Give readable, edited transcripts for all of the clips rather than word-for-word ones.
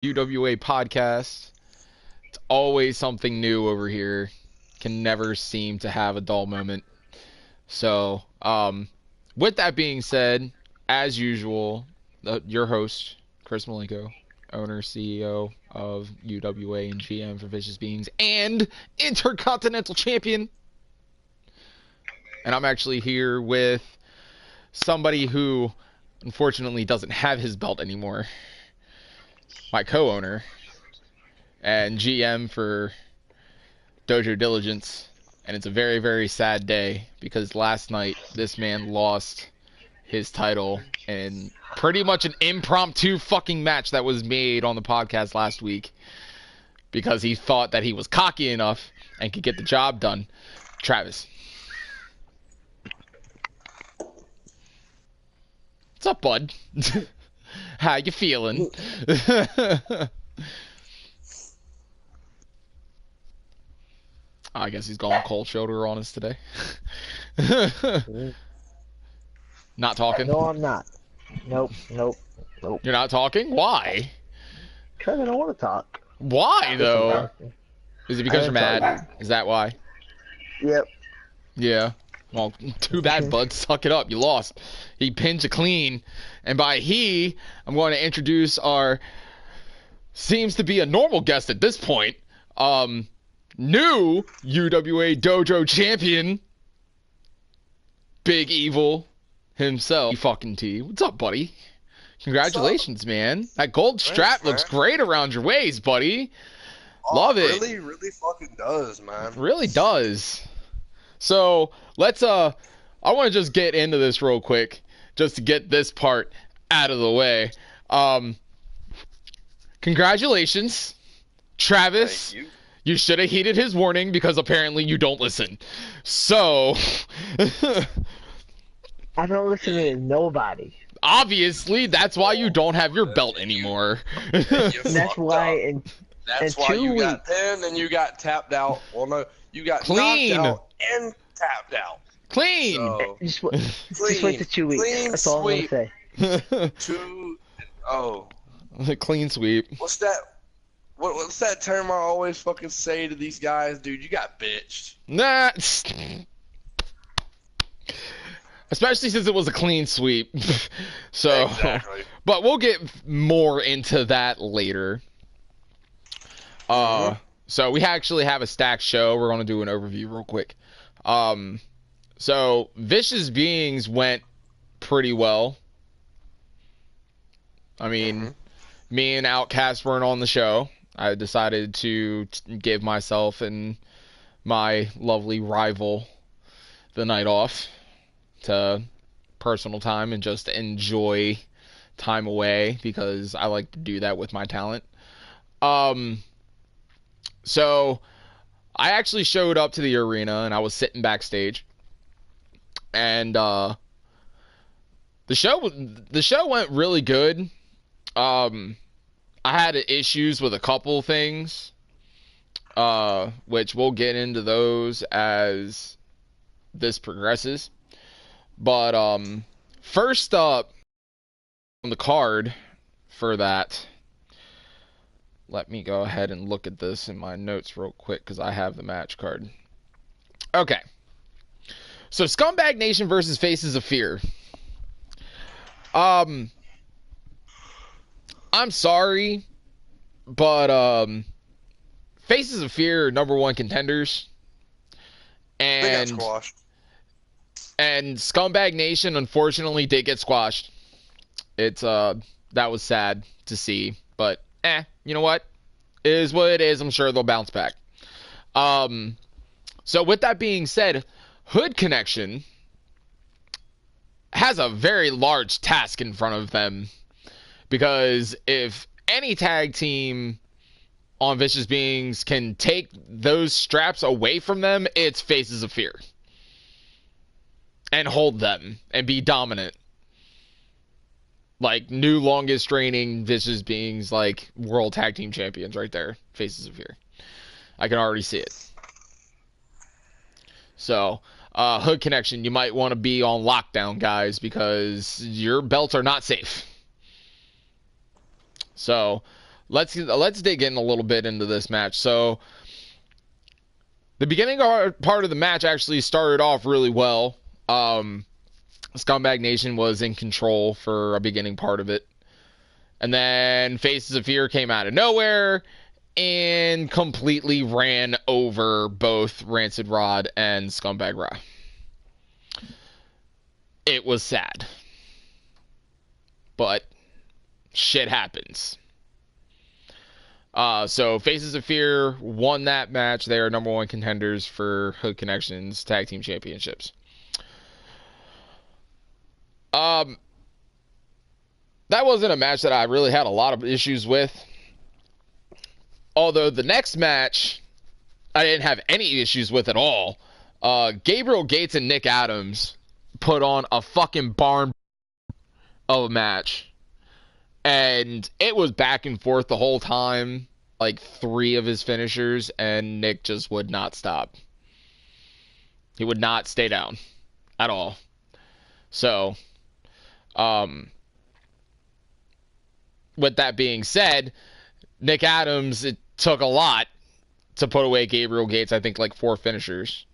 UWA Podcast. It's always something new over here. Can never seem to have a dull moment. So, with that being said, as usual, your host, Chris Malenko, owner, CEO of UWA and GM for Vicious Beings, and Intercontinental Champion. And I'm actually here with somebody who, unfortunately, doesn't have his belt anymore. My co-owner and GM for Dojo Diligence, and it's a very, very sad day because last night this man lost his title in pretty much an impromptu fucking match that was made on the podcast last week because he thought that he was cocky enough and could get the job done. Travis. What's up, bud? How you feeling? I guess he's going cold shoulder on us today. Not talking? No, I'm not. Nope. You're not talking? Why? Because I don't want to talk. Why, though? Is it because you're mad? Is that why? Yep. Yeah. Well, too bad, bud. Suck it up. You lost. He pinned you clean. And by he, I'm going to introduce our, seems to be a normal guest at this point, new UWA Dojo champion, Big Evil himself, fucking T. What's up, buddy? Congratulations, man. That gold strap looks great around your waist, buddy. Love it. Really fucking does, man. Really does. So, let's, I want to just get into this real quick, just to get this part out of the way. Congratulations, Travis. Thank you. You should have heeded his warning because apparently you don't listen. So, I don't listen to nobody. obviously, that's why you don't have your belt anymore. That's why That's in why 2 you weeks. got pinned and you got tapped out. Well, no, you got Clean. knocked out and tapped out. Clean. So, Just wait the 2 weeks. Clean That's all I'm going to say. Clean sweep. What's that? What's that term I always fucking say to these guys, dude? You got bitched. Nah. Especially since it was a clean sweep. So, Exactly. but we'll get more into that later. So we actually have a stacked show. We're going to do an overview real quick. So Vicious Beings went pretty well. I mean, me and Outcast weren't on the show. I decided to give myself and my lovely rival the night off to personal time and just enjoy time away because I like to do that with my talent. So I actually showed up to the arena and I was sitting backstage, and the show went really good. I had issues with a couple things, which we'll get into those as this progresses. But first up on the card for that, let me go ahead and look at this in my notes real quick because I have the match card. Okay. So Scumbag Nation versus Faces of Fear. I'm sorry, but Faces of Fear are #1 contenders. They got And squashed. And Scumbag Nation, unfortunately, did get squashed. It's, that was sad to see. But, you know what? It is what it is. I'm sure they'll bounce back. So with that being said, Hood Connection has a very large task in front of them. Because if any tag team on Vicious Beings can take those straps away from them, it's Faces of Fear. And hold them and be dominant. Like, new longest reigning Vicious Beings, like, world tag team champions right there. Faces of Fear. I can already see it. So, Hood Connection, you might want to be on lockdown, guys, because your belts are not safe. So, let's dig in a little bit into this match. So the beginning part of the match actually started off really well. Scumbag Nation was in control for a beginning part of it. And then Faces of Fear came out of nowhere and completely ran over both Rancid Rod and Scumbag Ra. It was sad. But shit happens. So Faces of Fear won that match. They are number one contenders for Hood Connections Tag Team Championships. That wasn't a match that I really had a lot of issues with. Although the next match, I didn't have any issues with at all. Gabriel Gates and Nick Adams put on a fucking barn of a match. And it was back and forth the whole time. Like 3 of his finishers, and Nick just would not stop. He would not stay down at all. So, with that being said, Nick Adams, it took a lot to put away Gabriel Gates. I think like 4 finishers,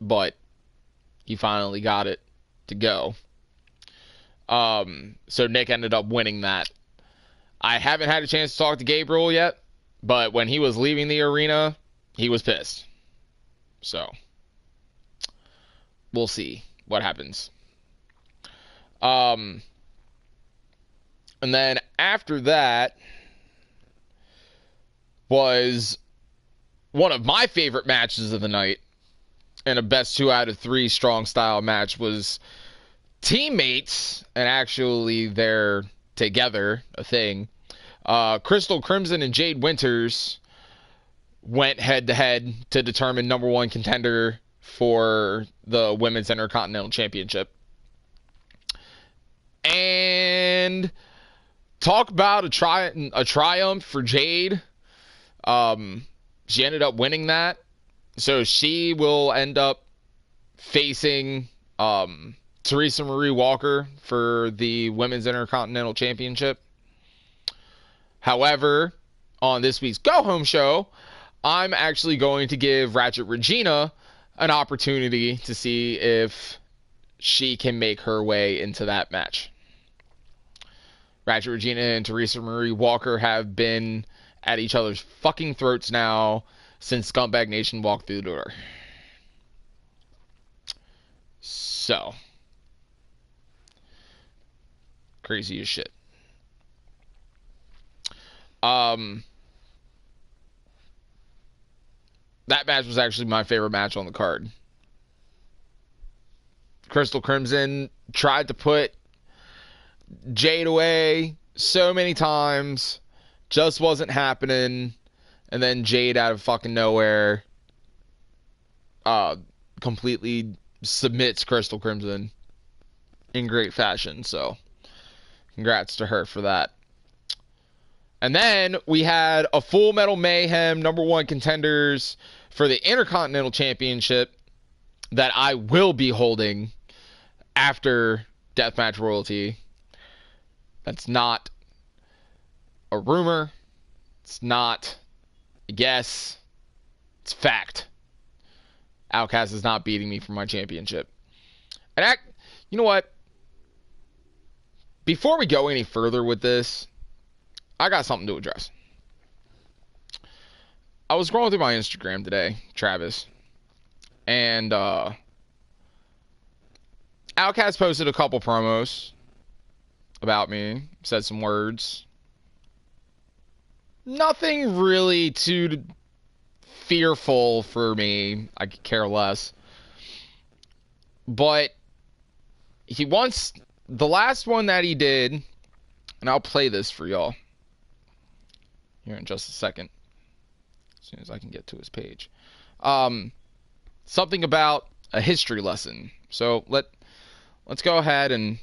but he finally got it to go. So Nick ended up winning that. I haven't had a chance to talk to Gabriel yet, but when he was leaving the arena, he was pissed. So we'll see what happens. And then after that was one of my favorite matches of the night, and a best 2 out of 3 strong style match was teammates, and actually they're together, a thing. Crystal Crimson and Jade Winters went head to head to determine number one contender for the Women's Intercontinental Championship. And talk about a triumph for Jade. She ended up winning that. So she will end up facing Teresa Marie Walker for the Women's Intercontinental Championship. However, on this week's Go Home show, I'm actually going to give Ratchet Regina an opportunity to see if she can make her way into that match. Ratchet Regina and Teresa Marie Walker have been at each other's fucking throats now since Scumbag Nation walked through the door. So, crazy as shit. That match was actually my favorite match on the card. Crystal Crimson tried to put Jade away so many times, just wasn't happening, and then Jade out of fucking nowhere completely submits Crystal Crimson in great fashion. So congrats to her for that. And then we had a Full Metal Mayhem number one contenders for the Intercontinental Championship that I will be holding after Deathmatch Royalty. That's not a rumor. It's not a guess. It's fact. Outcast is not beating me for my championship. And you know what? Before we go any further with this, I got something to address. I was scrolling through my Instagram today, Travis, and Outcast posted a couple promos about me, said some words. Nothing really too fearful for me. I could care less. But the last one that he did, and I'll play this for y'all here in just a second, as soon as I can get to his page. Something about a history lesson. So let's go ahead and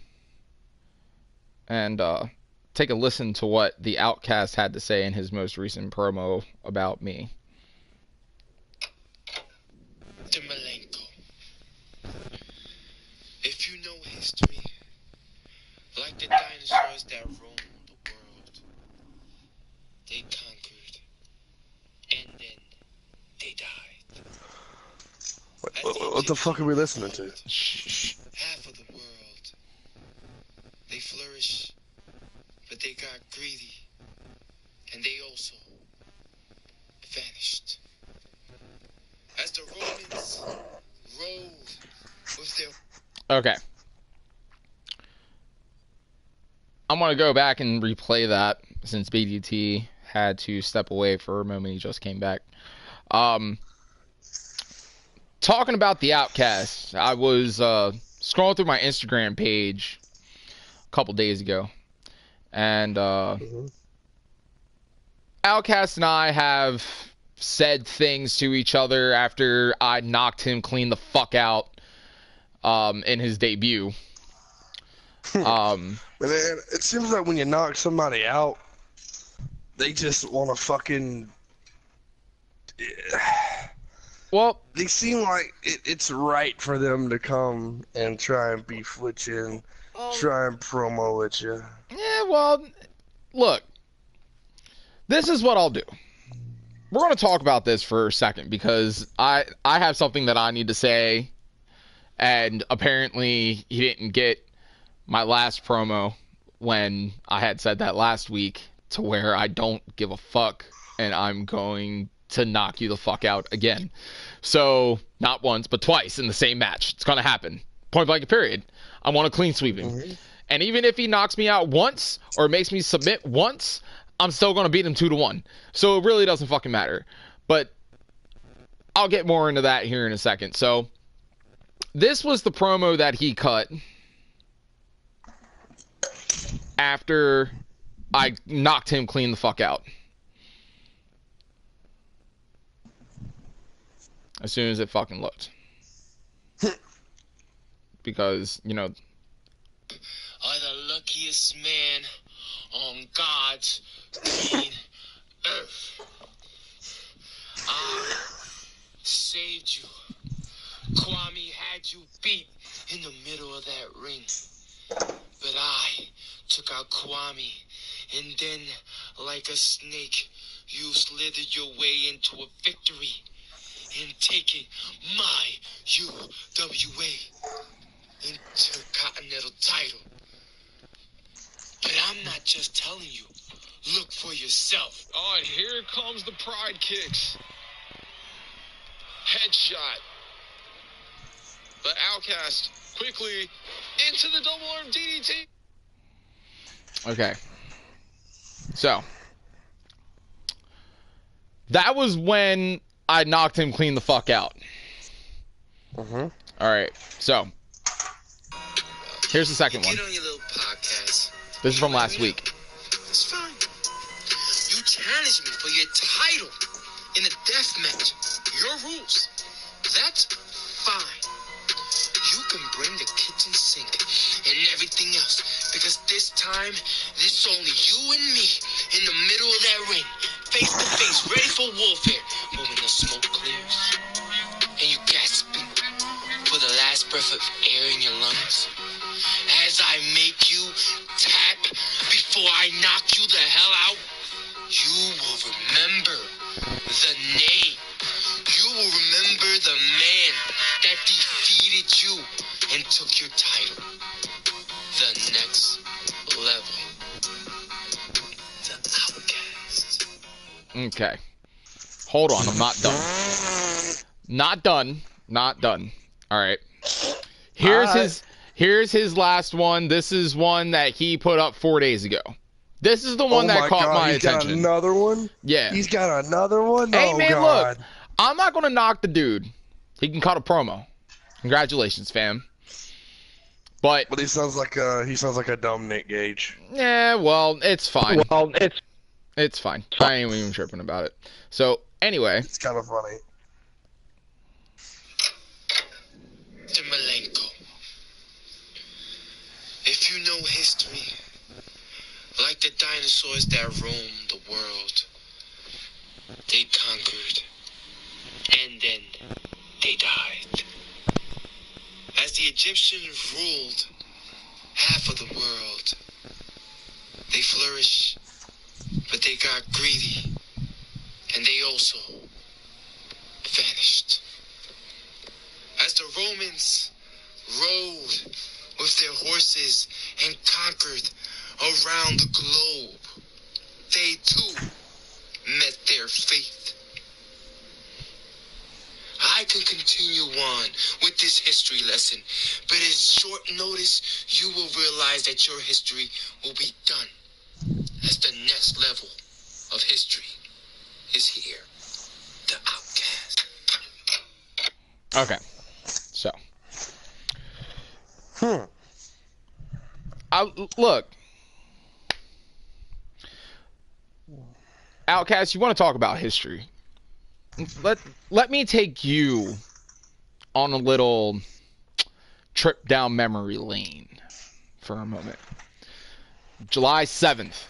take a listen to what the Outcast had to say in his most recent promo about me. Malenko. If you know history, like the dinosaurs that roamed the world, they conquered, and then they died. What the fuck are we listening to? Half of the world, they flourish, but they got greedy, and they also vanished. As the Romans rode with their... Okay. I'm going to go back and replay that since BDT had to step away for a moment. He just came back. Talking about the Outcast, I was scrolling through my Instagram page a couple days ago, and Outcast and I have said things to each other after I knocked him clean the fuck out in his debut. Man, it seems like when you knock somebody out, they just want to fucking... Well, they seem like it's right for them to come and try and beef with you and try and promo with you. Yeah, well, look. This is what I'll do. We're going to talk about this for a second because I have something that I need to say, and apparently he didn't get my last promo when I had said that last week, to where I don't give a fuck and I'm going to knock you the fuck out again. So, not once, but twice in the same match. It's going to happen. Point blank period. I want a clean sweeping. Mm-hmm. And even if he knocks me out once or makes me submit once, I'm still going to beat him 2-1. So it really doesn't fucking matter. But I'll get more into that here in a second. So, this was the promo that he cut after I knocked him clean the fuck out. As soon as it fucking looked. Because, you know... are the luckiest man on God's green earth. I saved you. Kwame had you beat in the middle of that ring. But I took out Kwame, and then, like a snake, you slithered your way into a victory and taking my UWA Intercontinental title. But I'm not just telling you. Look for yourself. Oh, and here comes the pride kicks. Headshot. But Outcast quickly into the double arm DDT. Okay. So. That was when I knocked him clean the fuck out. Mm-hmm. Alright, so. Here's the second one. Get on your little podcast. This is from last week. It's fine. You challenged me for your title in a death match. Your rules. That's fine. You can bring the kitchen sink and everything else, because this time, it's only you and me in the middle of that ring, face to face, ready for warfare. But when the smoke clears and you gasping for the last breath of air in your lungs, as I make you tap before I knock you the hell out, you will remember the name. You will remember the man that defeated you and took your title. The next level. The Outcast. Okay. Hold on, I'm not done. Not done. Alright. Here's his last one. This is one that he put up 4 days ago. This is the one that caught my attention. He's got another one? Yeah. He's got another one? Hey, man, look. I'm not going to knock the dude. He can cut a promo. Congratulations, fam. But he sounds like a dumb Nick Gage. Yeah, well, it's fine. Well, It's fine. I ain't even tripping about it. So, anyway. It's kind of funny. To Malenko. If you know history, like the dinosaurs that roamed the world, they conquered, and then they died. As the Egyptians ruled half of the world, they flourished, but they got greedy, and they also vanished. As the Romans rode with their horses and conquered around the globe, they too met their fate. I can continue on with this history lesson, but at short notice, you will realize that your history will be done, as the next level of history is here. The Outcast. Okay. So. Look. Outcast, you want to talk about history? Let me take you on a little trip down memory lane for a moment. July 7th,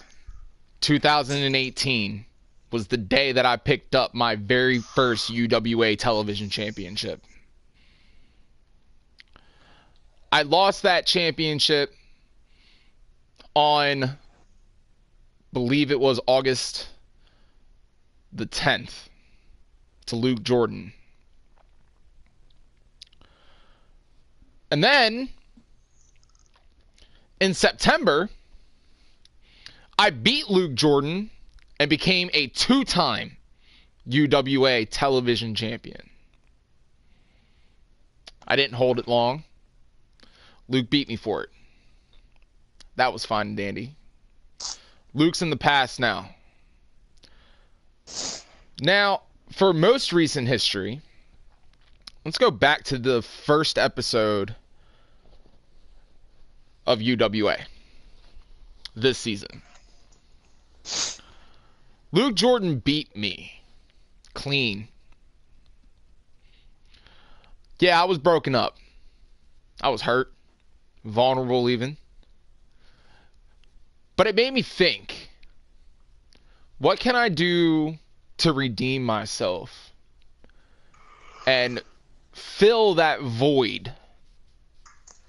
2018 was the day that I picked up my very first UWA television championship. I lost that championship on, believe it was August the 10th, to Luke Jordan. And then in September, I beat Luke Jordan and became a two-time UWA television champion. I didn't hold it long. Luke beat me for it. That was fine and dandy. Luke's in the past now. Now, for most recent history, let's go back to the first episode of UWA this season. Luke Jordan beat me clean. Yeah, I was broken up. I was hurt, vulnerable even. But it made me think, what can I do to redeem myself and fill that void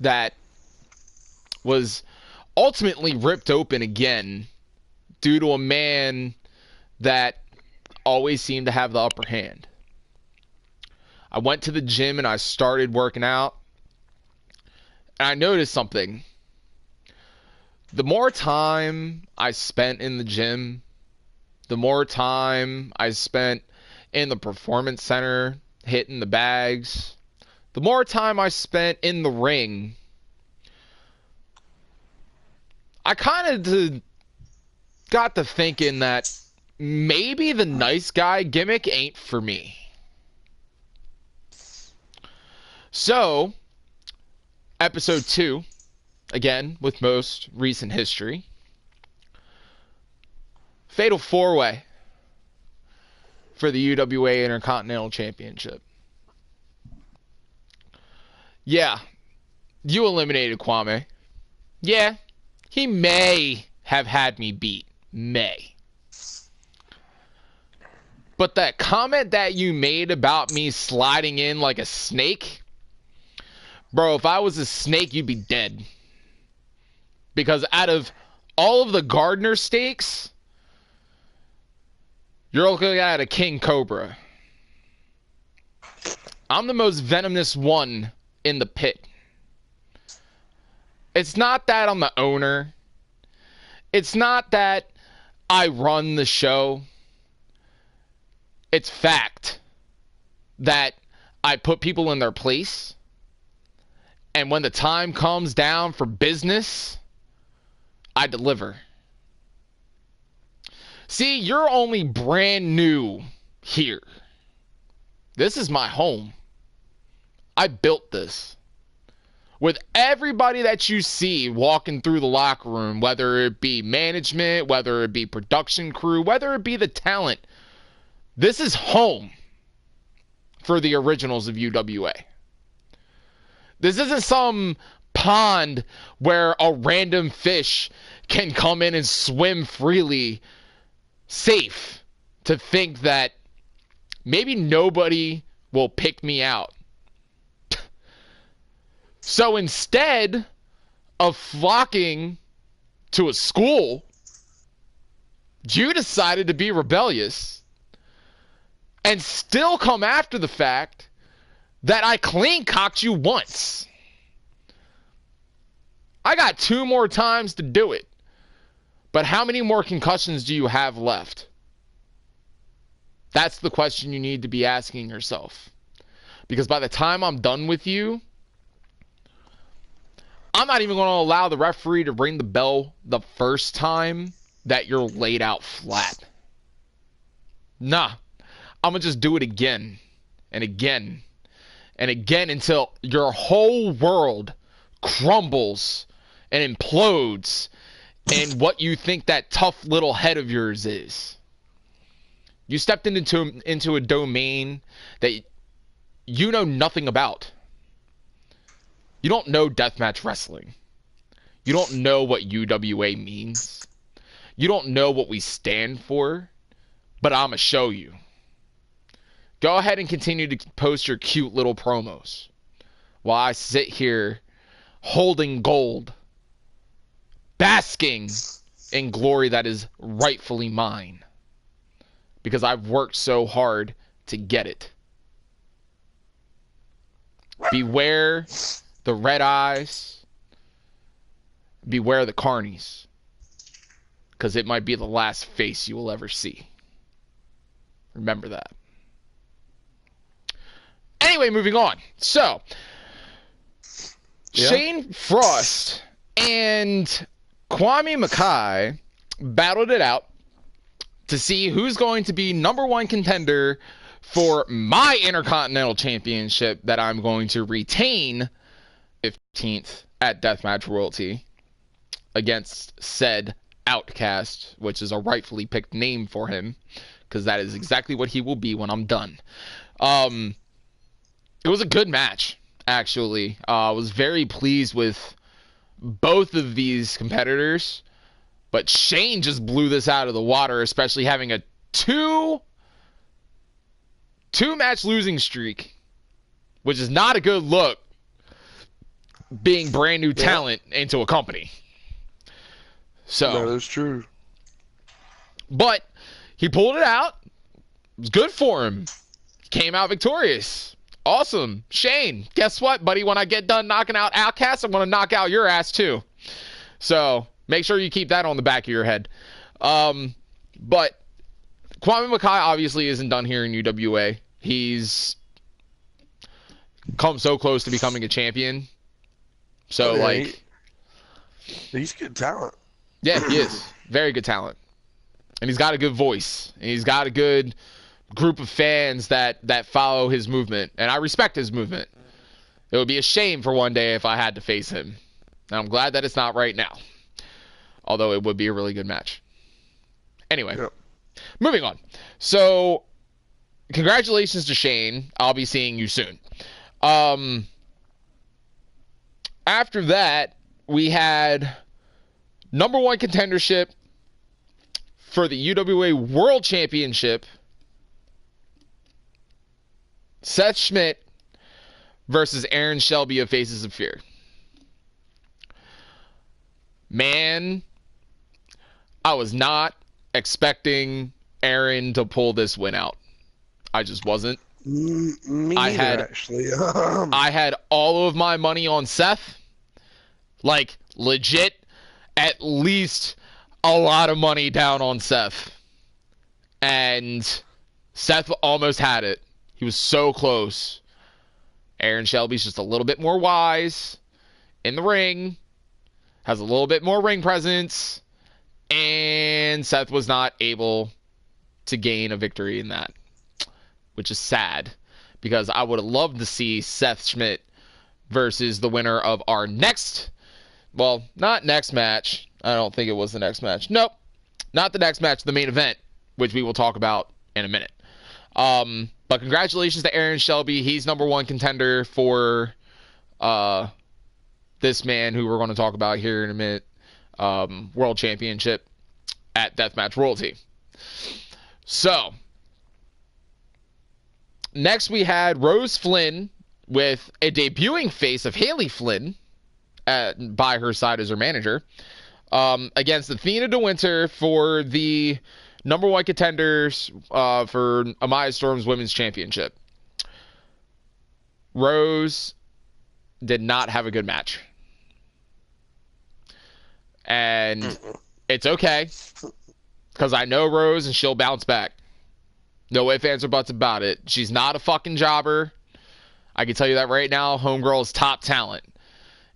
that was ultimately ripped open again due to a man that always seemed to have the upper hand? I went to the gym and I started working out, and I noticed something. The more time I spent in the gym, the more time I spent in the performance center hitting the bags, the more time I spent in the ring, I kind of got to thinking that maybe the nice guy gimmick ain't for me. So, episode 2, again, with most recent history, Fatal 4-Way for the UWA Intercontinental Championship. Yeah, you eliminated Kwame. Yeah, he may have had me beat. May. But that comment that you made about me sliding in like a snake, bro, if I was a snake, you'd be dead. Because out of all of the Gardner stakes, you're looking at a king cobra. I'm the most venomous one in the pit. It's not that I'm the owner. It's not that I run the show. It's fact that I put people in their place. And when the time comes down for business, I deliver. See, you're only brand new here. This is my home. I built this. With everybody that you see walking through the locker room, whether it be management, whether it be production crew, whether it be the talent, this is home for the originals of UWA. This isn't some pond where a random fish can come in and swim freely, safe, to think that maybe nobody will pick me out. So instead of flocking to a school, You decided to be rebellious and still come after the fact that I clean cocked you once. I got 2 more times to do it. But how many more concussions do you have left? That's the question you need to be asking yourself. Because by the time I'm done with you, I'm not even going to allow the referee to ring the bell the first time that you're laid out flat. Nah, I'm going to just do it again and again and again until your whole world crumbles and implodes in what you think that tough little head of yours is. You stepped into a domain that you know nothing about. You don't know deathmatch wrestling. You don't know what UWA means. You don't know what we stand for, but I'm going to show you. Go ahead and continue to post your cute little promos while I sit here holding gold, basking in glory that is rightfully mine, because I've worked so hard to get it. Beware the red eyes. Beware the carnies, because it might be the last face you will ever see. Remember that. Anyway, moving on. So, yeah. Shane Frost and Kwame Mackay battled it out to see who's going to be #1 contender for my Intercontinental Championship that I'm going to retain 15th at Deathmatch Royalty against said Outcast, which is a rightfully picked name for him, because that is exactly what he will be when I'm done. It was a good match, actually. I was very pleased with both of these competitors, but Shane just blew this out of the water, especially having a two-match losing streak, which is not a good look, being brand new talent into a company. So no, that's true. But he pulled it out. It was good for him. Came out victorious. Awesome. Shane, guess what, buddy? When I get done knocking out Outcast, I'm going to knock out your ass too. So make sure you keep that on the back of your head. But Kwame Mackay obviously isn't done here in UWA. He's come so close to becoming a champion. So, he's good talent. Yeah, he is. Very good talent. And he's got a good voice. And he's got a good group of fans that follow his movement. And I respect his movement. It would be a shame for one day if I had to face him. And I'm glad that it's not right now. Although it would be a really good match. Anyway, moving on. So, congratulations to Shane. I'll be seeing you soon. After that, we had #1 contendership for the UWA World Championship. Seth Schmidt versus Aaron Shelby of Faces of Fear. Man, I was not expecting Aaron to pull this win out. I just wasn't. Me neither, actually. I had all of my money on Seth. Like, legit, at least a lot of money down on Seth. And Seth almost had it. He was so close. Aaron Shelby's just a little bit more wise in the ring. Has a little bit more ring presence. And Seth was not able to gain a victory in that, which is sad, because I would have loved to see Seth Schmidt versus the winner of our next, well, not next match. I don't think it was the next match. Nope, not the next match, the main event, which we will talk about in a minute. But congratulations to Aaron Shelby. He's #1 contender for this man who we're going to talk about here in a minute, World Championship at Deathmatch Royalty. So, next we had Rose Flynn with a debuting face of Haley Flynn by her side as her manager, against Athena DeWinter for the number 1 contenders for Amaya Storm's Women's Championship. Rose did not have a good match. And it's okay, because I know Rose and she'll bounce back. No ifs, ands, or buts about it. She's not a fucking jobber. I can tell you that right now. Homegirl is top talent.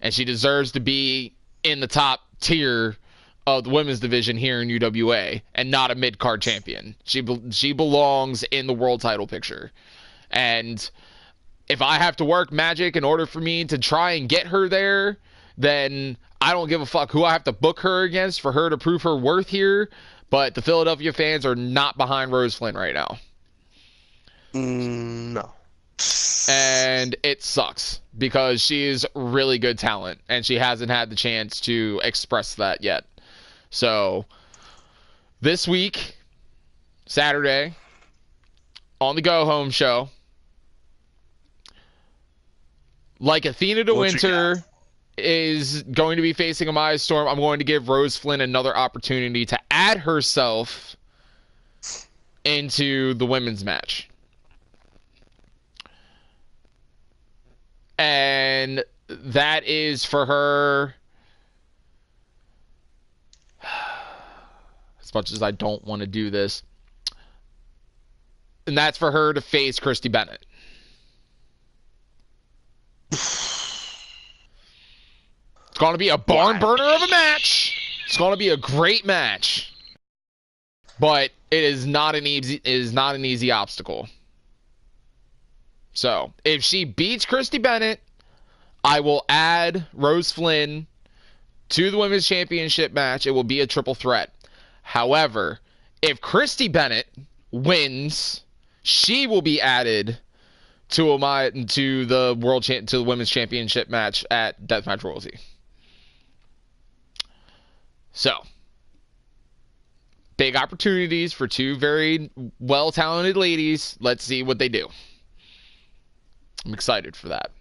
And she deserves to be in the top tier of the women's division here in UWA and not a mid-card champion. She belongs in the world title picture. And if I have to work magic in order for me to try and get her there, then I don't give a fuck who I have to book her against for her to prove her worth here. But the Philadelphia fans are not behind Rose Flynn right now. No. And it sucks because she's really good talent and she hasn't had the chance to express that yet. So this week, Saturday, on the Go Home show, like Athena DeWinter is going to be facing Amaya Storm, I'm going to give Rose Flynn another opportunity to add herself into the women's match. And that is for her, as much as I don't want to do this, and that's for her to face Christy Bennett. It's going to be a barn burner of a match. It's going to be a great match. But it is not an easy obstacle. So, if she beats Christy Bennett, I will add Rose Flynn to the Women's Championship match. It will be a triple threat. However, if Christy Bennett wins, she will be added to the Women's Championship match at Deathmatch Royalty. So, big opportunities for two very well-talented ladies. Let's see what they do. I'm excited for that.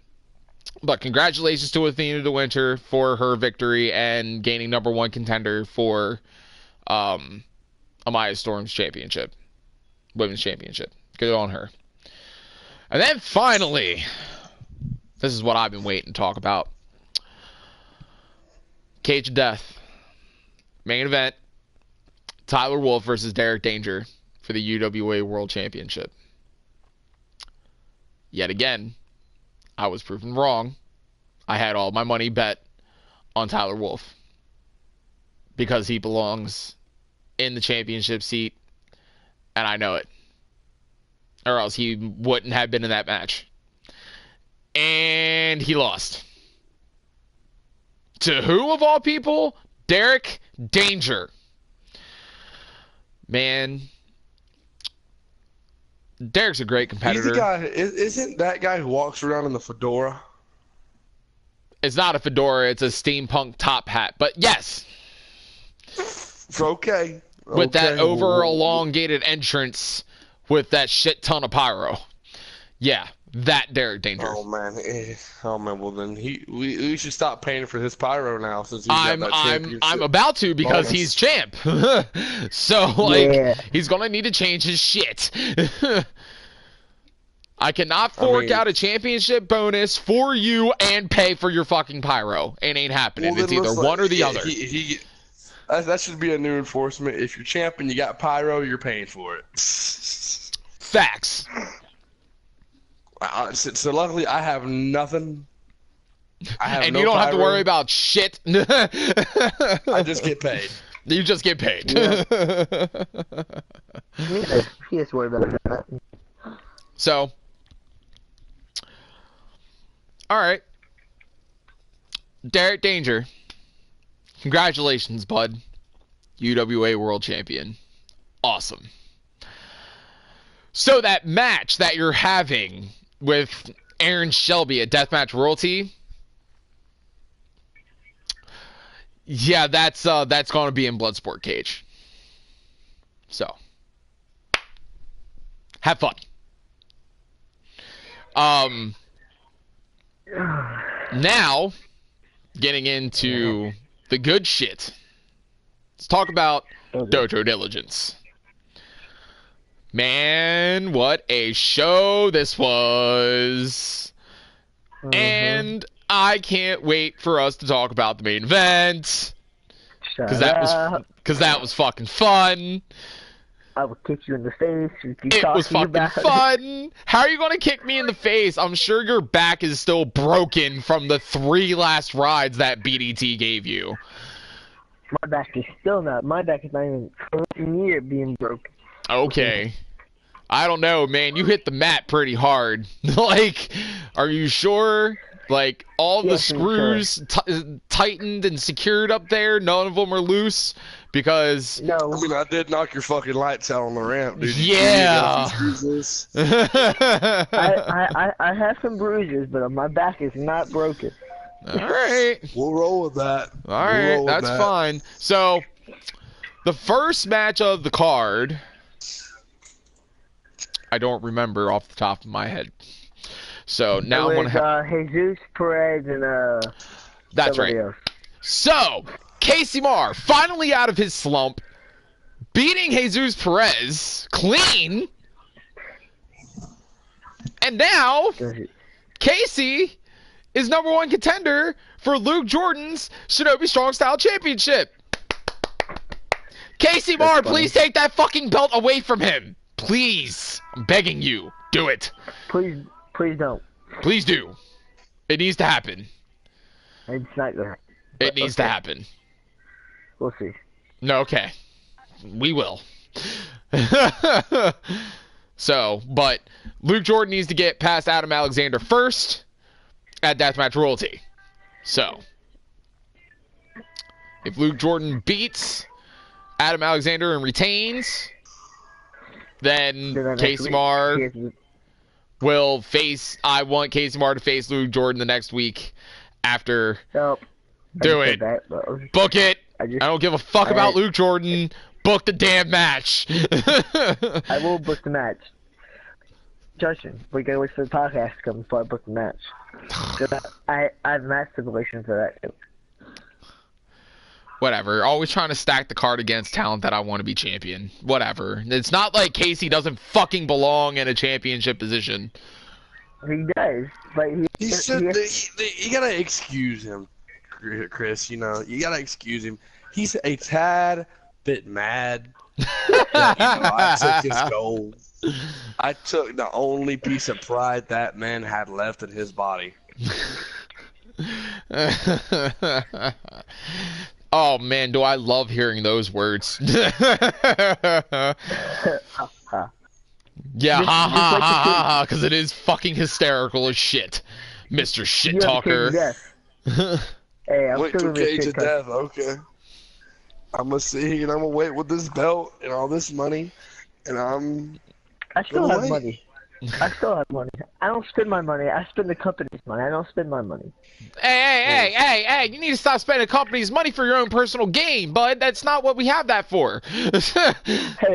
But congratulations to Athena DeWinter for her victory and gaining number 1 contender for Amaya Storm's championship. Women's championship. Good on her. And then finally, this is what I've been waiting to talk about. Cage of Death. Main event. Tyler Wolf versus Derek Danger for the UWA World Championship. Yet again, I was proven wrong. I had all my money bet on Tyler Wolf because he belongs in the championship seat, and I know it. Or else he wouldn't have been in that match. And he lost. To who of all people? Derek Danger. Man, Derek's a great competitor. He's the guy, isn't that guy who walks around in the fedora? It's not a fedora, it's a steampunk top hat. But yes. Okay. With that over elongated entrance with that shit ton of pyro. Yeah, that Derek Danger. Oh man. Well then we should stop paying for his pyro now since he's got that championship. I'm about to because bonus. He's champ. So he's gonna need to change his shit. I cannot fork out a championship bonus for you and pay for your fucking pyro. It ain't happening. Well, it's either one or the other. That should be a new enforcement. If you're champ and you got pyro, you're paying for it. Facts. So luckily, I have nothing. And you don't have to worry about shit. I just get paid. You just get paid. Yeah. He has to worry about that. So, all right. Derek Danger. Congratulations, bud. UWA World Champion. Awesome. So that match that you're having with Aaron Shelby at Deathmatch Royalty, yeah, that's going to be in Bloodsport Cage. So, have fun. Now, getting into the good shit. Let's talk about Okay. Dojo Diligence. Man, what a show this was. And I can't wait for us to talk about the main event. Because that was fucking fun. I will kick you in the face if you It talk was to me fucking about it. fun. How are you going to kick me in the face? I'm sure your back is still broken from the 3 last rides that BDT gave you. My back is still not. My back is not even near it being broken. Okay. I don't know, man. You hit the mat pretty hard. Like, are you sure? Like, all the Yes, I'm screws tightened and secured up there, none of them are loose? Because... No. I mean, I did knock your fucking lights out on the ramp, dude. Yeah. I have some bruises, but my back is not broken. Alright. We'll roll with that. Alright, that's fine. So, the first match of the card... I don't remember off the top of my head. So now I'm gonna have Jesus Perez and that's right. else. So Casey Marr finally out of his slump, beating Jesus Perez clean, and now Casey is #1 contender for Luke Jordan's Shinobi Strong Style Championship. Casey Marr, please take that fucking belt away from him. Please, I'm begging you, do it. Please don't. Please do. It needs to happen. It's not gonna. It needs to happen. We'll see. No, okay. We will. So, but Luke Jordan needs to get past Adam Alexander first at Deathmatch Royalty. So, if Luke Jordan beats Adam Alexander and retains... Then Casey Marr will face... I want Casey Marr to face Luke Jordan the next week after... Nope. Do it. Book it. I don't give a fuck about Luke Jordan. Book the damn match. I will book the match. Justin, we gotta wait for the podcast to come before I book the match. I have match stipulation for that too. Whatever. Always trying to stack the card against talent that I want to be champion. Whatever. It's not like Casey doesn't fucking belong in a championship position. He does, but you gotta excuse him, Chris. You know, you gotta excuse him. He's a tad bit mad that, I took his gold. I took the only piece of pride that man had left in his body. Oh man, do I love hearing those words. Yeah, ha ha ha ha, because it is fucking hysterical as shit, Mr. Shit Talker. Hey, I'm wait still for gonna be Cage of Death, okay. I'm gonna see, and I'm gonna wait with this belt and all this money, and I still have money. I still have money. I don't spend my money. I spend the company's money. I don't spend my money. Hey, you need to stop spending the company's money for your own personal gain, bud. That's not what we have that for.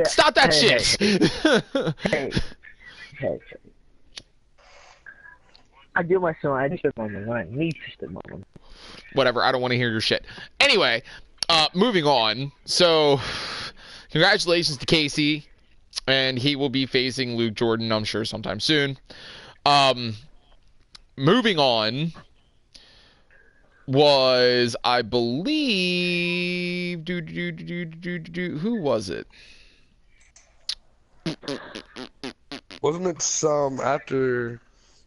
Stop that shit. Hey. I do my son. I do spend my money. I need to spend my money. Whatever. I don't want to hear your shit. Anyway, moving on. So, congratulations to Casey. And he will be facing Luke Jordan, I'm sure, sometime soon. Moving on was, I believe... Who was it? wasn't it some after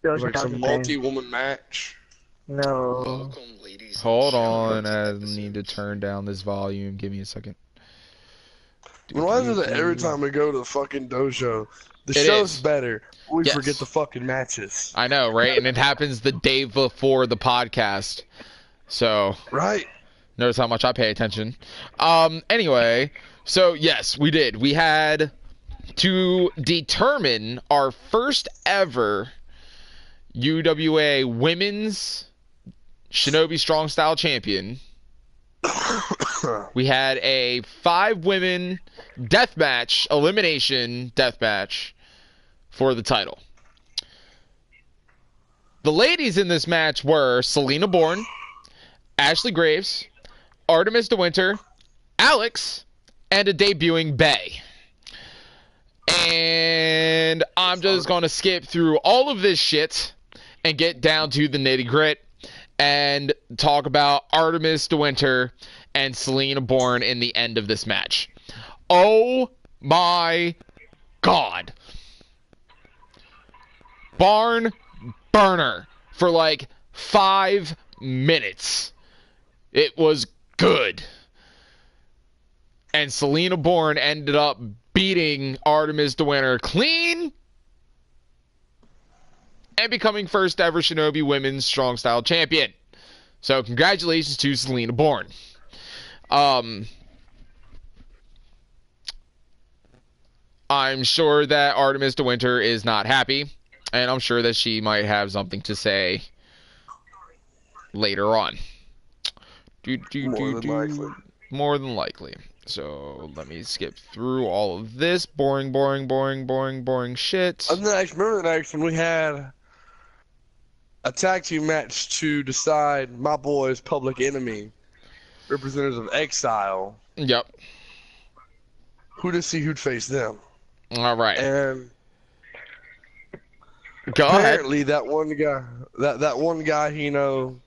like some multi-woman match? No. Hold on, I need to turn down this volume. Give me a second. Why is it every time we go to the fucking dojo, the show's better, we forget the fucking matches? I know, right? And it happens the day before the podcast. So, right. Notice how much I pay attention. Anyway, so yes, we did. We had to determine our first ever UWA Women's Shinobi Strong Style Champion. We had a 5-women deathmatch, elimination deathmatch for the title. The ladies in this match were Selena Bourne, Ashley Graves, Artemis DeWinter, Alex and a debuting Bay. And I'm just going to skip through all of this shit and get down to the nitty-grit and talk about Artemis DeWinter and Selena Bourne in the end of this match. Oh my God. Barn burner for like 5 minutes. It was good. And Selena Bourne ended up beating Artemis DeWinter clean and becoming first ever Shinobi Women's Strong Style Champion. So congratulations to Selena Bourne. I'm sure that Artemis DeWinter is not happy, and I'm sure that she might have something to say later on. More than likely. So let me skip through all of this boring shit. Remember the next one we had a tag team match to decide my boys Public Enemy, representatives of Exile. Yep. Who to see who'd face them. All right. And apparently that one guy, that one guy, you know,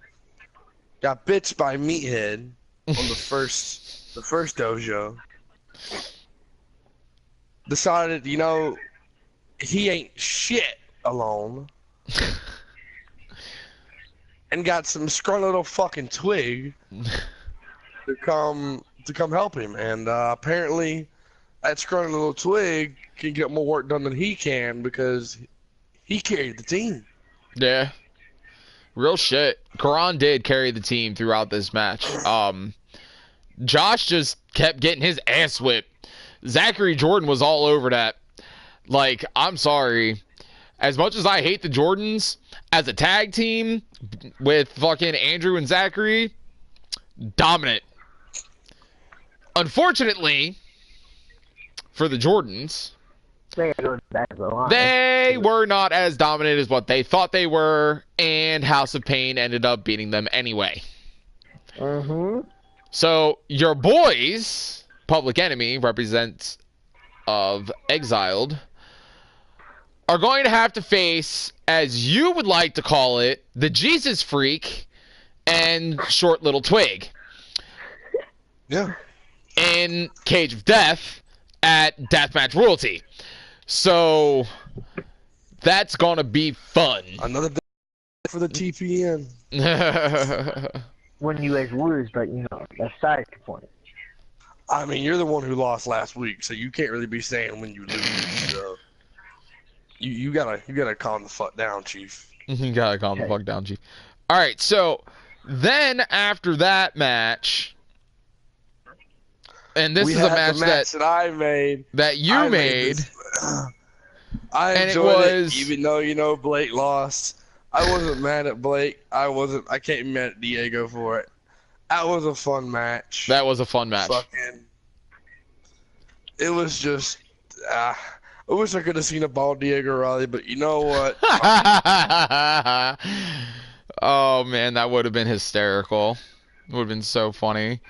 got bitched by Meathead on the first dojo. Decided, you know, he ain't shit alone. And got some scrawny little fucking twig to come help him. And apparently that scrawny little twig can get more work done than he can because he carried the team. Yeah. Real shit. Karan did carry the team throughout this match. Josh just kept getting his ass whipped. Zachary Jordan was all over that. Like, I'm sorry. As much as I hate the Jordans, as a tag team with fucking Andrew and Zachary, dominant. Unfortunately, for the Jordans, they were not as dominant as what they thought they were, and House of Pain ended up beating them anyway. So, your boys, Public Enemy, represents of Exiled, are going to have to face, as you would like to call it, the Jesus Freak and Short Little Twig. Yeah. In Cage of Death at Deathmatch Royalty. So, that's going to be fun. Another day for the TPN. When you guys lose, but you know, that's side point. I mean, you're the one who lost last week, so you can't really be saying when you lose. So you gotta calm the fuck down, Chief. You gotta calm the fuck down, Chief. All right, so then after that match, and this is a match that I made, that you made. I enjoyed it, even though you know Blake lost. I wasn't mad at Blake. I can't be mad at Diego for it. That was a fun match. That was a fun match. It was just. I wish I could have seen a bald Diego Riley, but you know what? Oh man, that would have been hysterical. It would have been so funny.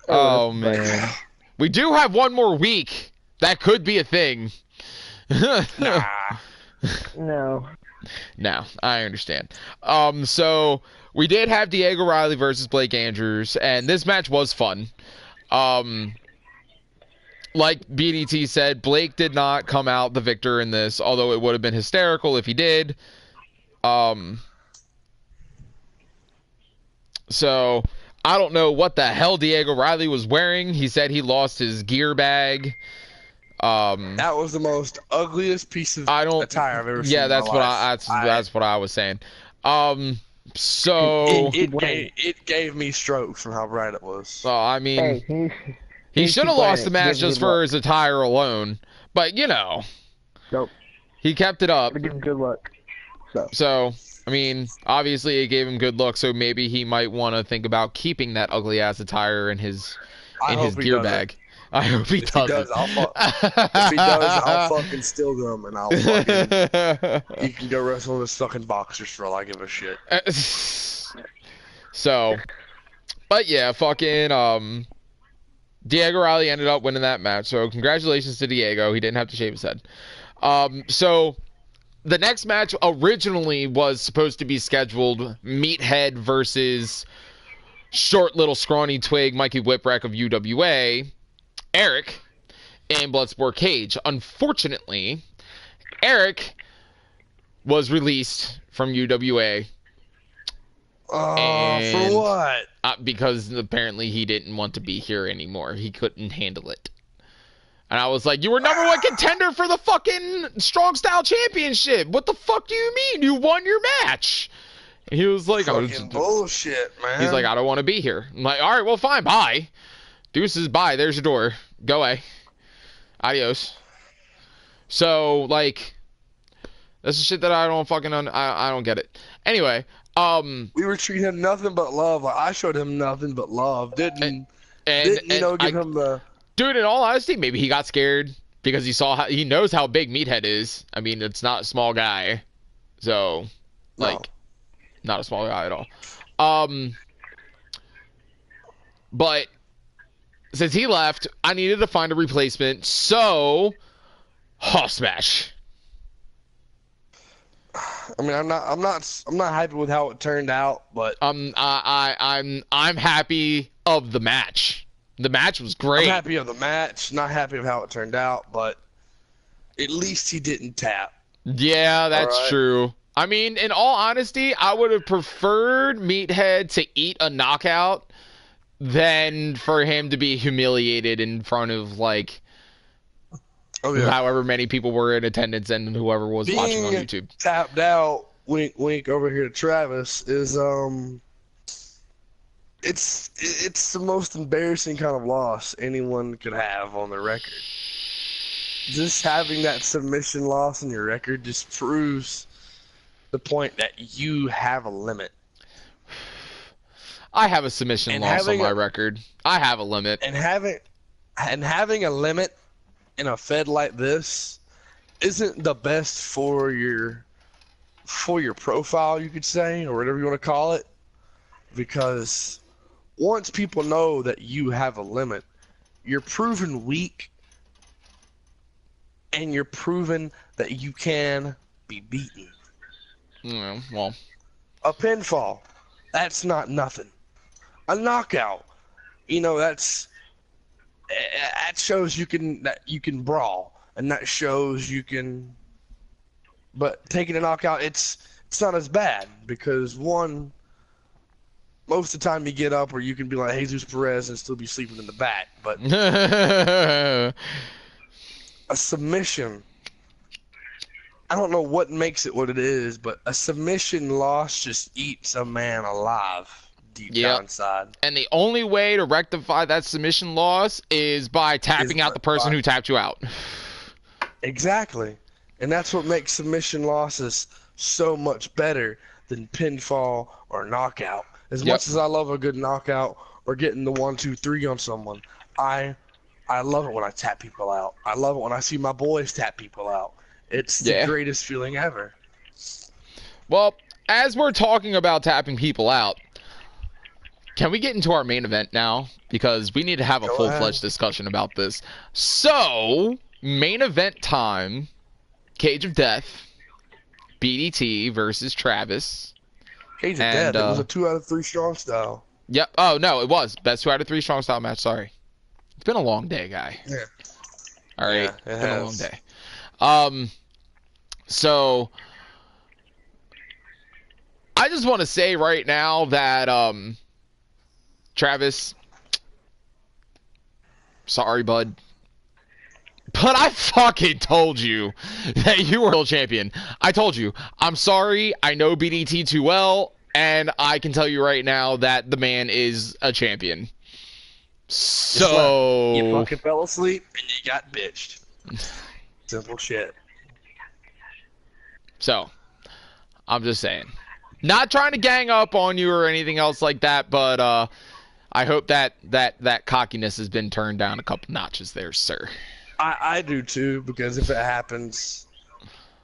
Oh man. We do have one more week. That could be a thing. Nah. No, I understand. So we did have Diego Riley versus Blake Andrews, and this match was fun. Like BDT said, Blake did not come out the victor in this, although it would have been hysterical if he did. So I don't know what the hell Diego Riley was wearing. He said he lost his gear bag. That was the most ugliest piece of attire I've ever seen. Yeah, in that's my what life. that's what I was saying. So it gave me strokes from how bright it was. I mean, he should have lost the match just for his attire alone, but you know, he kept it up. Give him good luck. So I mean, obviously it gave him good luck, so maybe he might want to think about keeping that ugly ass attire in his gear bag. I hope he doesn't. If he does, I'll fucking steal them and I'll fucking. He can go wrestle in his fucking boxers for all I give a shit. So, but yeah, fucking Diego Riley ended up winning that match, so congratulations to Diego. He didn't have to shave his head. So the next match originally was supposed to be scheduled Meathead versus short little scrawny twig Mikey Whipwreck of UWA, Eric, in Bloodsport Cage. Unfortunately, Eric was released from UWA. For what? Because apparently he didn't want to be here anymore. He couldn't handle it. And I was like, you were number one contender for the fucking Strong Style Championship. What the fuck do you mean? You won your match. And he was like, fucking bullshit, man. He's like, I don't want to be here. I'm like, all right, well, fine, bye. Deuces, bye. There's your door. Go away. Adios. So, like, that's the shit that I don't fucking, I don't get it. Anyway, we were treating him nothing but love. Like, I showed him nothing but love. Didn't give him the... Dude, in all honesty, maybe he got scared because he knows how big Meathead is. I mean, it's not a small guy. So, like, not a small guy at all. But since he left, I needed to find a replacement. So, Hall Smash. I mean, I'm not happy with how it turned out, but I'm happy of the match. The match was great. I'm happy of the match, not happy of how it turned out, but at least he didn't tap. Yeah, that's true. I mean, in all honesty, I would have preferred Meathead to eat a knockout than for him to be humiliated in front of, like, however many people were in attendance and whoever was watching on YouTube. Tapped out, wink, wink over here to Travis, is, it's the most embarrassing kind of loss anyone could have on their record. Just having that submission loss on your record just proves the point that you have a limit. I have a submission loss on my record. I have a limit. And having a limit in a fed like this isn't the best for your profile, you could say, or whatever you want to call it, because once people know that you have a limit, you're proven weak, and you're proven that you can be beaten. Yeah, well, a pinfall, that's not nothing. A knockout, that shows you can brawl, and that shows you can. But taking a knockout, it's not as bad because most of the time you get up, or you can be like Jesus Perez and still be sleeping in the back. But a submission, I don't know what makes it what it is, but a submission loss just eats a man alive deep down inside. And the only way to rectify that submission loss is by tapping out the person who tapped you out. Exactly. And that's what makes submission losses so much better than pinfall or knockout. As much as I love a good knockout or getting the 1, 2, 3 on someone, I love it when I tap people out. I love it when I see my boys tap people out. It's the greatest feeling ever. Well, as we're talking about tapping people out, can we get into our main event now? Because we need to have a full-fledged discussion about this. So, main event time, Cage of Death, BDT versus Travis. Cage of Death, it was a 2 out of 3 strong style. Yep. Oh, no, it was. Best 2 out of 3 strong style match, sorry. It's been a long day, guy. Yeah. All right, it's been a long day. So, I just want to say right now that, Travis, sorry, bud. But I fucking told you that you were world champion. I told you. I'm sorry. I know BDT too well, and I can tell you right now that the man is a champion. So you fucking fell asleep and you got bitched. Simple shit. So, I'm just saying. Not trying to gang up on you or anything else like that, but I hope that cockiness has been turned down a couple notches there, sir. I do too, because if it happens,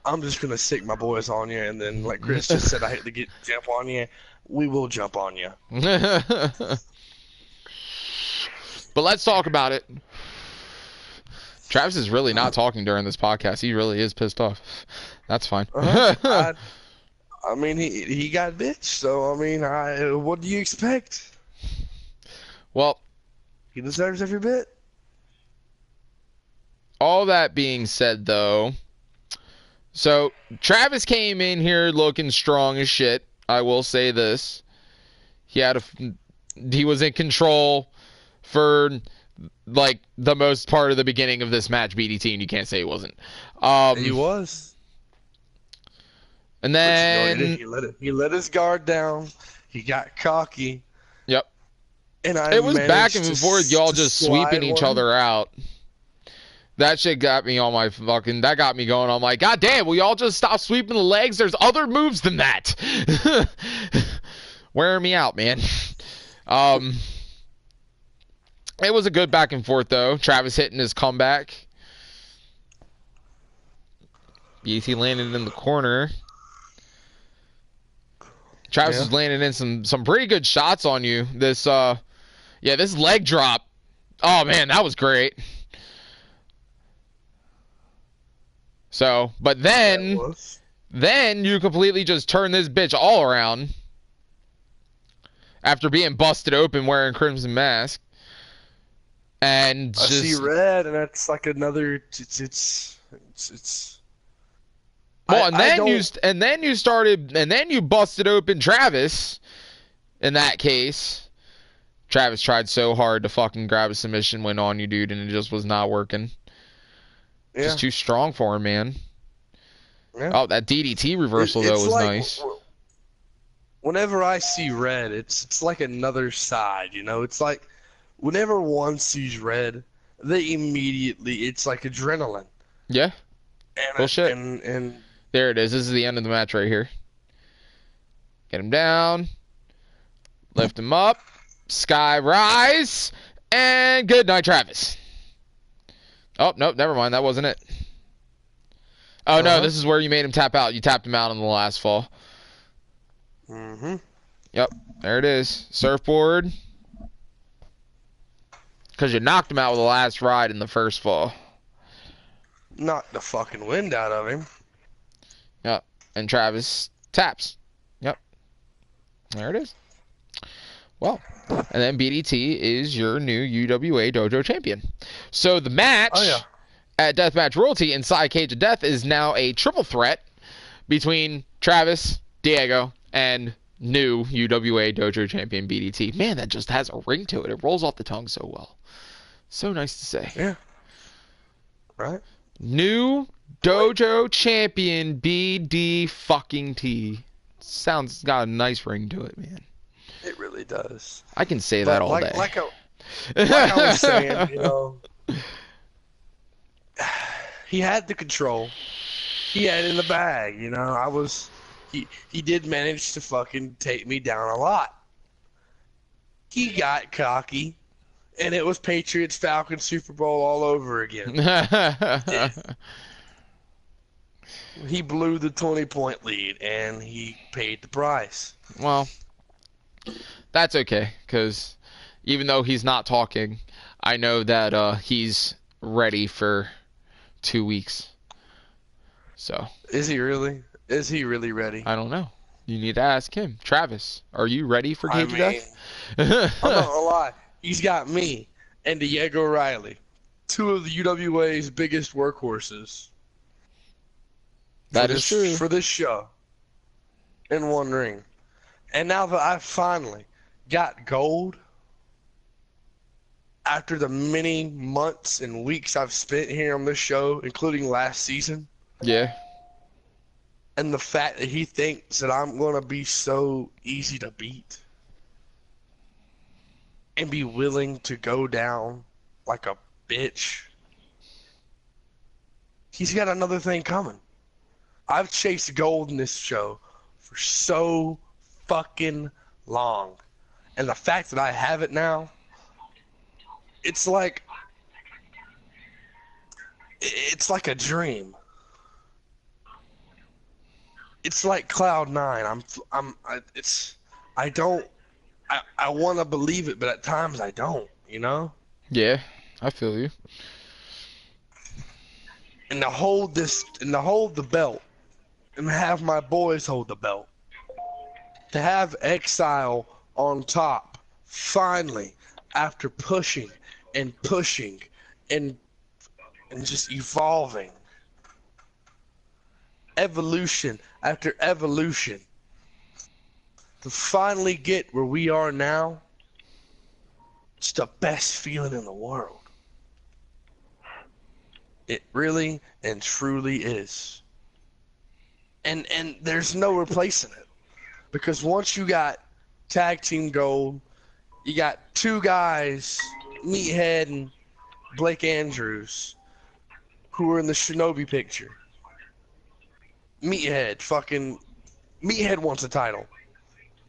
I'm just gonna stick my boys on you, and then like Chris just said, I hate to jump on you. We will jump on you. But let's talk about it. Travis is really not talking during this podcast. He really is pissed off. That's fine. I mean, he got bitched, so I mean, what do you expect? Well, He deserves every bit. all that being said, though, so Travis came in here looking strong as shit. I will say this: he was in control for like the most part of the beginning of this match, BDT, and you can't say he wasn't. He was. And But then you know, he let his guard down. He got cocky. Yep. And It was back managed and to forth, y'all to just slide sweeping each one. other out. That shit got me on my fucking. That got me going. I'm like, God damn, will y'all just stop sweeping the legs? There's other moves than that. Wearing me out, man. It was a good back and forth though. Travis hitting his comeback. BT landed in the corner. Travis was landing in some pretty good shots on you. This this leg drop. Oh man, that was great. So, but then you completely just turn this bitch all around after being busted open wearing Crimson Mask. And I just see red, and that's like another. It's. well, and then you busted open Travis. In that case, Travis tried so hard to fucking grab a submission win on you, dude, and it just was not working. Yeah. Just too strong for him, man. Yeah. Oh, that DDT reversal though was like, nice. Whenever I see red, it's like another side, you know. It's like whenever one sees red, it's like adrenaline. Yeah. And Bullshit. And There it is. This is the end of the match right here. Get him down. Lift him up. Sky rise. And good night, Travis. Oh, nope, never mind. That wasn't it. Oh, no, this is where you made him tap out. You tapped him out on the last fall. Mm-hmm. Yep, there it is. Surfboard. Because you knocked him out with the last ride in the first fall. Knocked the fucking wind out of him. Yep, and Travis taps. Yep, there it is. Well, and then BDT is your new UWA Dojo champion. So the match at Deathmatch Royalty inside Cage of Death is now a triple threat between Travis, Diego, and new UWA Dojo champion BDT. Man, that just has a ring to it. It rolls off the tongue so well. So nice to say. Yeah. Right? New Dojo champion BD fucking T. Sounds got a nice ring to it, man. It really does. I can say that all day. Like I was saying, you know, he had the control. He had it in the bag, you know. He did manage to fucking take me down a lot. He got cocky, and it was Patriots Falcons Super Bowl all over again. He blew the 20-point lead, and he paid the price. Well, that's okay, because even though he's not talking, I know that he's ready for 2 weeks. So. Is he really? Is he really ready? I don't know. You need to ask him. Travis, are you ready for Cage of Death? I'm not gonna lie. He's got me and Diego Riley, two of the UWA's biggest workhorses. That is true. For this show. In one ring. And now that I've finally got gold, after the many months and weeks I've spent here on this show, including last season. Yeah. And the fact that he thinks that I'm going to be so easy to beat and be willing to go down like a bitch, he's got another thing coming. I've chased gold in this show for so fucking long. And the fact that I have it now, it's like a dream. It's like Cloud 9. I want to believe it, but at times I don't, you know? Yeah, I feel you. And to hold the belt, and have my boys hold the belt. To have Exile on top, finally, after pushing and pushing and just evolving. Evolution after evolution. To finally get where we are now, it's the best feeling in the world. It really and truly is. And there's no replacing it. Because once you got tag team gold, you got two guys, Meathead and Blake Andrews, who were in the Shinobi picture. Meathead wants a title.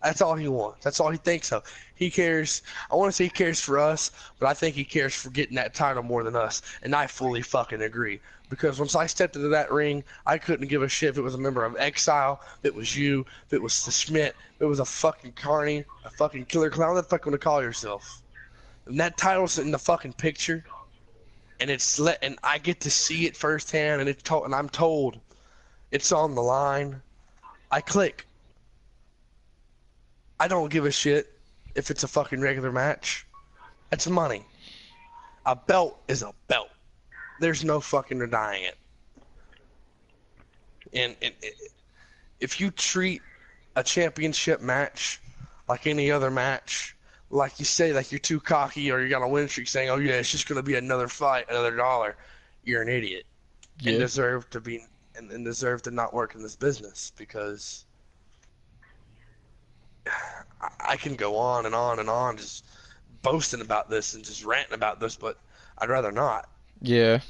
That's all he wants. That's all he thinks of. He cares. I want to say he cares for us, but I think he cares for getting that title more than us. And I fully fucking agree. Because once I stepped into that ring, I couldn't give a shit if it was a member of Exile, if it was you, if it was the Schmidt, if it was a fucking Carney, a fucking Killer Clown. What the fuck you want to call yourself? And that title's in the fucking picture, and and I get to see it firsthand, and I'm told it's on the line. I click. I don't give a shit if it's a fucking regular match. That's money. A belt is a belt. There's no fucking denying it. And if you treat a championship match like any other match, like you say, like you're too cocky or you got a win streak saying, oh yeah, it's just going to be another fight, another dollar, you're an idiot. Yeah. And deserve to not work in this business, because I can go on and on and on just boasting about this and just ranting about this, but I'd rather not. Yeah.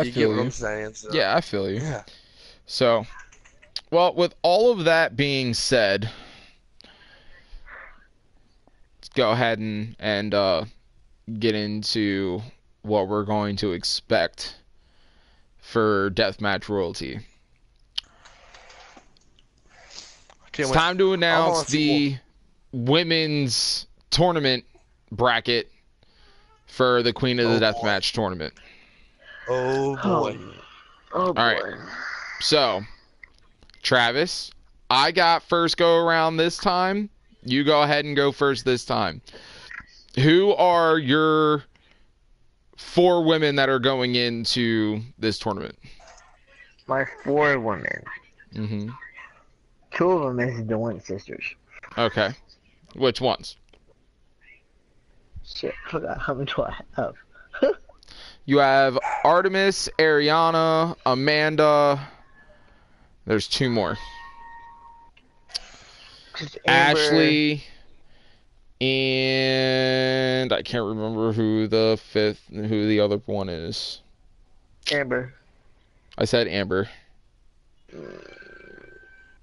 You get what I'm saying? So. Yeah, I feel you. Yeah. So, well, with all of that being said, let's go ahead and get into what we're going to expect for Deathmatch Royalty. It's time to announce the women's tournament bracket for the Queen of the Deathmatch tournament. Oh boy. Oh boy. All right. So, Travis, I got first go around this time. You go ahead and go first this time. Who are your 4 women that are going into this tournament? My 4 women. Mm-hmm. 2 of them is the Wint sisters. Okay. Which ones? Shit, I forgot how many do I have. You have Artemis, Ariana, Amanda. There's 2 more. Ashley, and I can't remember who the other one is. Amber. I said Amber.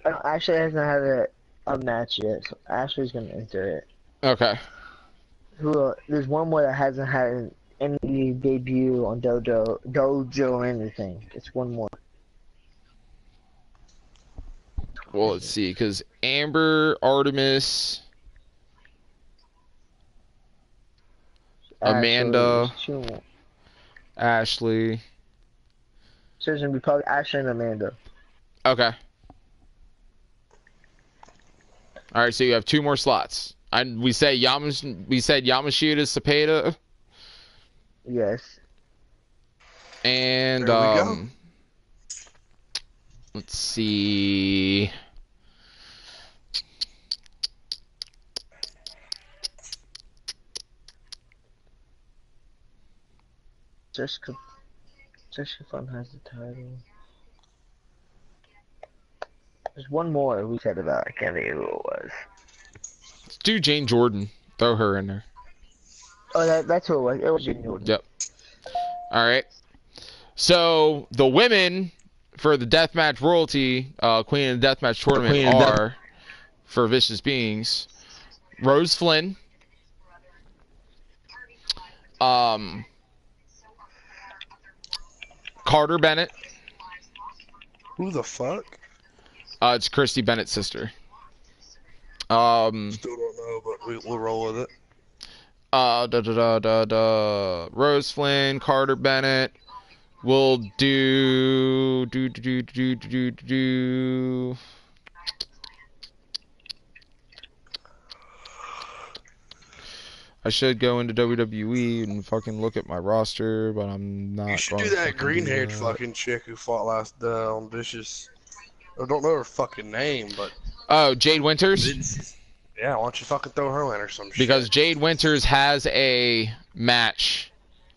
Ashley hasn't had a match yet, so Ashley's gonna enter it. Okay. There's one more that hasn't had any debut on Dojo or anything. It's one more. Well, let's see, because Amber, Artemis, Amanda, Ashley. So it's gonna be probably Ashley and Amanda. Okay. All right, so you have 2 more slots. We said Yamashita Cepeda. Yes. And there we go. Let's see. Jessica Fun has the title. There's one more we said about. I can't think of who it was. Let's do Jane Jordan. Throw her in there. Oh, that's who it was. It was Jane Jordan. Yep. All right. So the women for the Deathmatch Royalty, Queen of the Deathmatch tournament are for Vicious Beings, Rose Flynn, Carter Bennett. Who the fuck? It's Christy Bennett's sister. Still don't know, but we'll roll with it. Rose Flynn, Carter Bennett. We'll do. I should go into WWE and fucking look at my roster, but I'm not. You should do that green-haired fucking chick who fought last on Vicious. I don't know her fucking name, but. Oh, Jade Winters? Yeah, why don't you fucking throw her in or some shit? Because Jade Winters has a match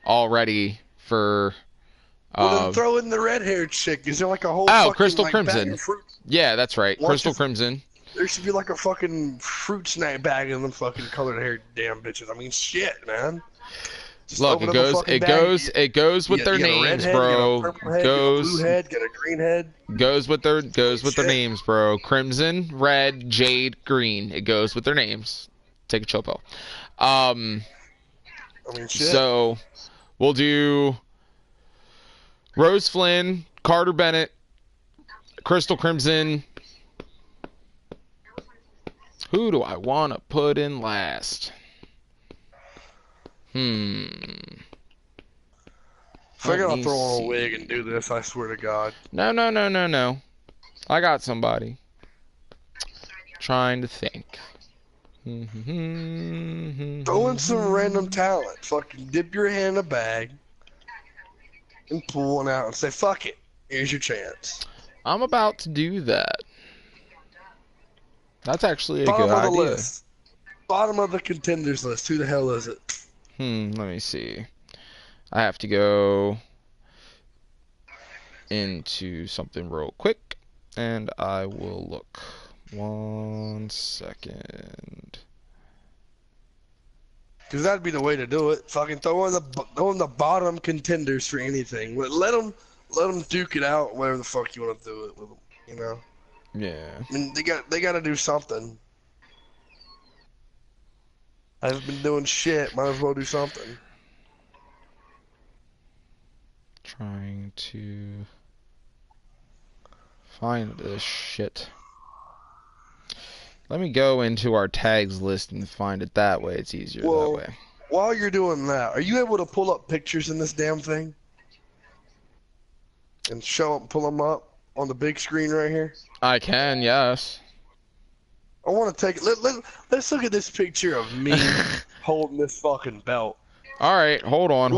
already for. Well, then throw in the red-haired chick. Is there like a whole? Oh, fucking, Crystal like, Crimson. bag of fruit? Yeah, that's right. Crystal Crimson. There should be like a fucking fruit snack bag in them fucking colored hair damn bitches. I mean, shit, man. Just look, it goes with their names, bro. Goes, get a blue head, get a green head. Goes with their names, bro. Crimson, red, jade, green. It goes with their names. Take a chill pill. I mean, shit. So we'll do Rose Flynn, Carter Bennett, Crystal Crimson. Who do I want to put in last? If I gotta throw on a wig and do this, I swear to God. No. I got somebody. Trying to think. Throw in some random talent. Fucking dip your hand in a bag and pull one out and say, fuck it. Here's your chance. I'm about to do that. That's actually a Bottom good of the idea. list. Bottom of the contenders list. Who the hell is it? Let me see. I have to go into something real quick, and I will look. 1 second. Because that'd be the way to do it. Fucking throw in the bottom contenders for anything. Let them duke it out. Whatever the fuck you want to do it with them. You know. Yeah. I mean, they got to do something. I've been doing shit. Might as well do something. Trying to find this shit. Let me go into our tags list and find it that way. It's easier that way. While you're doing that, are you able to pull up pictures in this damn thing? And pull them up on the big screen right here? I can, yes. I want to take let's look at this picture of me holding this fucking belt. All right, hold on.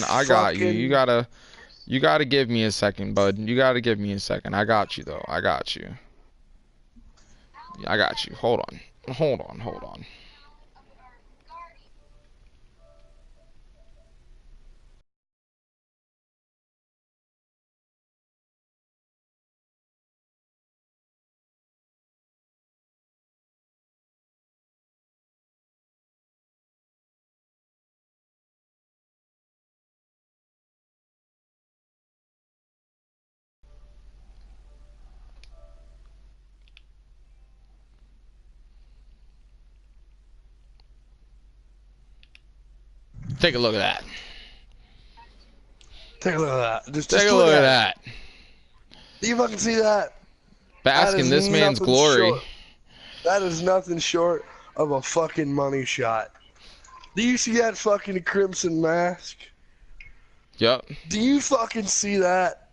I got you. You gotta give me a second, bud. You gotta give me a second. I got you though. I got you. Hold on. Take a look at that. Take a look at that. Just Take a look at that. Do you fucking see that? Bask in this man's glory. That is nothing short of a fucking money shot. Do you see that fucking crimson mask? Yep. Do you fucking see that?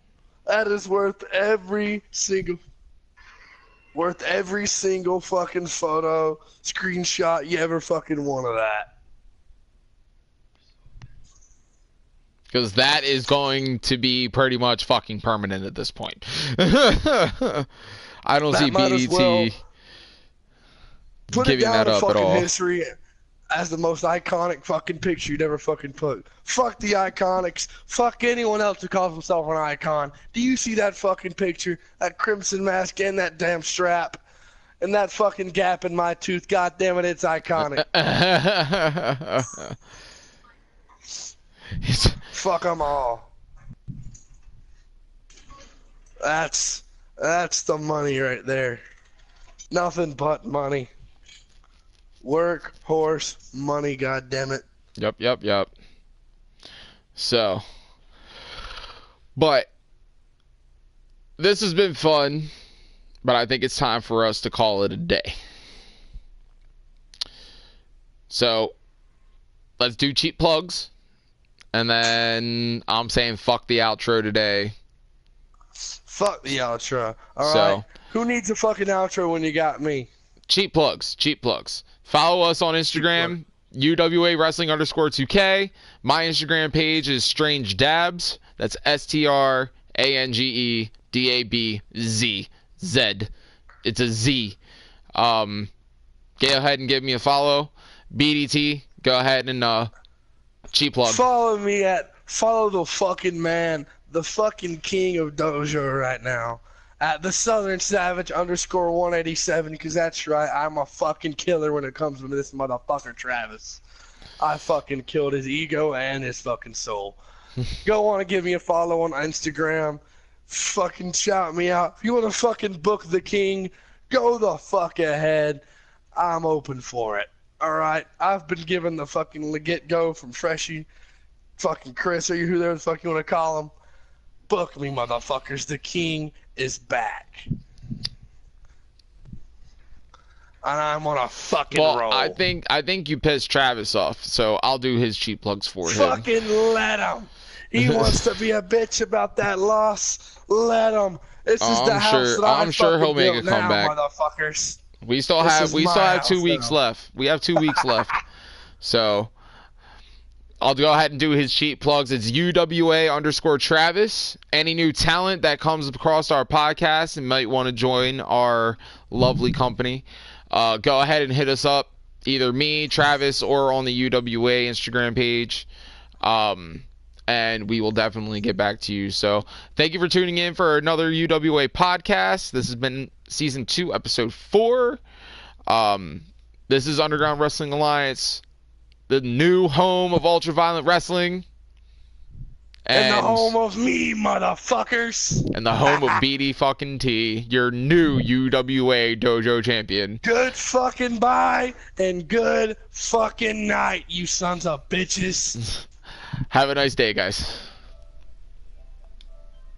That is worth every single fucking photo, screenshot you ever fucking want of that. Because that is going to be pretty much fucking permanent at this point. I don't see BDT giving that up at all. History as the most iconic fucking picture you'd ever fucking put. Fuck the Iconics. Fuck anyone else who calls himself an icon. Do you see that fucking picture? That crimson mask and that damn strap and that fucking gap in my tooth. God damn it, it's iconic. Fuck them all. That's the money right there. Nothing but money. Work, horse, money, god damn it. Yep. So, but this has been fun, but I think it's time for us to call it a day. So, let's do cheap plugs. And then I'm saying fuck the outro today. Fuck the outro. All So- right. Who needs a fucking outro when you got me? Cheap plugs. Follow us on Instagram, UWA Wrestling _2K. My Instagram page is Strange Dabs. That's STRANGEDABZZ. It's a Z. Go ahead and give me a follow. BDT, go ahead and cheap plug. Follow the fucking man, the fucking king of dojo right now. At the Southern Savage _187, because that's right, I'm a fucking killer when it comes to this motherfucker Travis. I fucking killed his ego and his fucking soul. Go on and give me a follow on Instagram. Fucking shout me out. If you want to fucking book the king, go the fuck ahead. I'm open for it. Alright? I've been given the fucking get go from Freshie. Fucking Chris, or who the fuck you want to call him. Book me, motherfuckers. The king is back. And I'm on a fucking roll. I think you pissed Travis off, so I'll do his cheap plugs for him. Fucking let him. He wants to be a bitch about that loss. Let him. This is the house that I'm sure he'll make a built now, comeback. motherfuckers. We still have 2 weeks left. We have 2 weeks left. So I'll go ahead and do his cheap plugs. It's UWA _Travis. Any new talent that comes across our podcast and might want to join our lovely company, go ahead and hit us up. Either me, Travis, or on the UWA Instagram page. And we will definitely get back to you. So thank you for tuning in for another UWA podcast. This has been season 2, episode 4. This is Underground Wrestling Alliance, the new home of ultra-violent wrestling. And the home of me, motherfuckers. And the home of BD fucking T, your new UWA dojo champion. Good fucking bye and good fucking night, you sons of bitches. Have a nice day, guys.